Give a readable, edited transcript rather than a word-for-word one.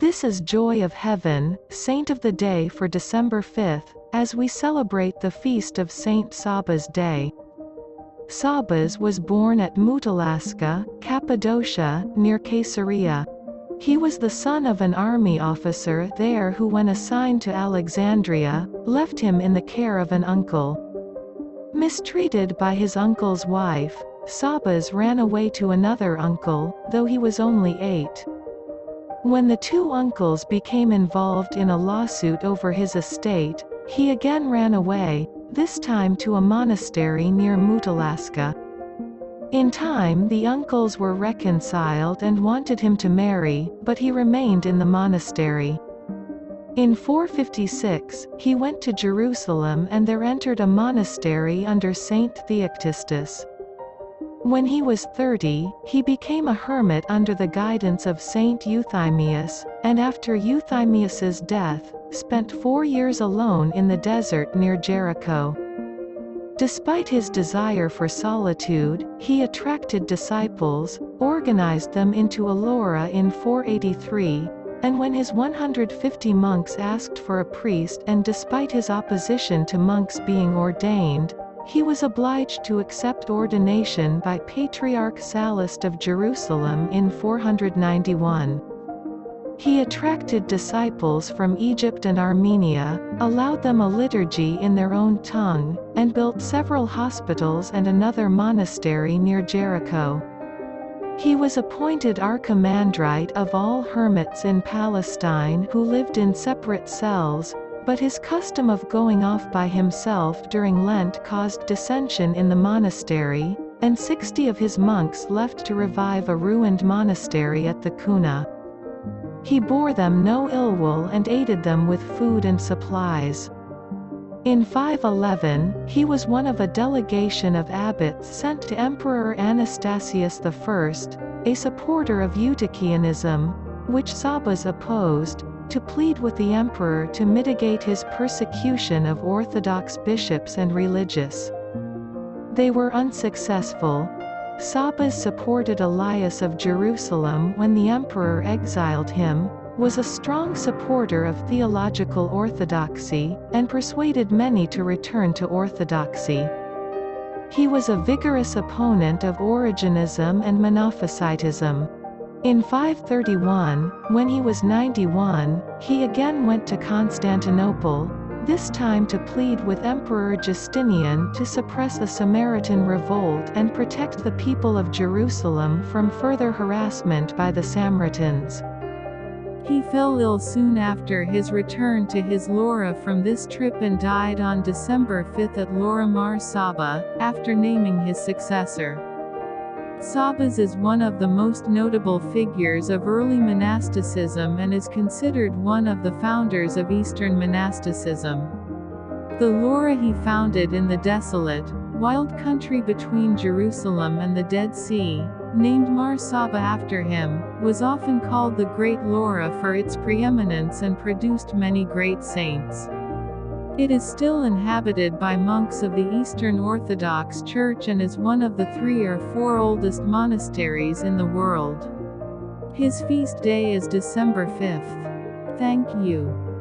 This is Joy of Heaven, saint of the day for December 5th, as we celebrate the feast of Saint Sabas Day. Sabas was born at Mutalaska, Cappadocia, near Caesarea. He was the son of an army officer there who, when assigned to Alexandria, left him in the care of an uncle. Mistreated by his uncle's wife, Sabas ran away to another uncle, though he was only 8. When the two uncles became involved in a lawsuit over his estate, he again ran away, this time to a monastery near Mutalaska. In time the uncles were reconciled and wanted him to marry, but he remained in the monastery. In 456, he went to Jerusalem and there entered a monastery under St Theoctistus. When he was 30, he became a hermit under the guidance of St Euthymius, and after Euthymius's death, spent 4 years alone in the desert near Jericho. Despite his desire for solitude, he attracted disciples, organized them into a lora in 483, and when his 150 monks asked for a priest, and despite his opposition to monks being ordained, he was obliged to accept ordination by Patriarch Sallust of Jerusalem in 491. He attracted disciples from Egypt and Armenia, allowed them a liturgy in their own tongue, and built several hospitals and another monastery near Jericho. He was appointed archimandrite of all hermits in Palestine who lived in separate cells, but his custom of going off by himself during Lent caused dissension in the monastery, and 60 of his monks left to revive a ruined monastery at the Cuna. He bore them no ill will and aided them with food and supplies. In 511, he was one of a delegation of abbots sent to Emperor Anastasius I, a supporter of Eutychianism, which Sabas opposed, to plead with the emperor to mitigate his persecution of Orthodox bishops and religious. They were unsuccessful. Sabas supported Elias of Jerusalem when the emperor exiled him, was a strong supporter of theological orthodoxy, and persuaded many to return to orthodoxy. He was a vigorous opponent of Origenism and Monophysitism. In 531, when he was 91, he again went to Constantinople, this time to plead with Emperor Justinian to suppress a Samaritan revolt and protect the people of Jerusalem from further harassment by the Samaritans. He fell ill soon after his return to his lora from this trip and died on December 5 at Lora Mar Saba, after naming his successor. Sabas is one of the most notable figures of early monasticism and is considered one of the founders of Eastern monasticism. The lora he founded in the desolate, wild country between Jerusalem and the Dead Sea, named Mar Saba after him, was often called the Great Lora for its preeminence and produced many great saints. It is still inhabited by monks of the Eastern Orthodox Church and is one of the 3 or 4 oldest monasteries in the world. His feast day is December 5th. Thank you.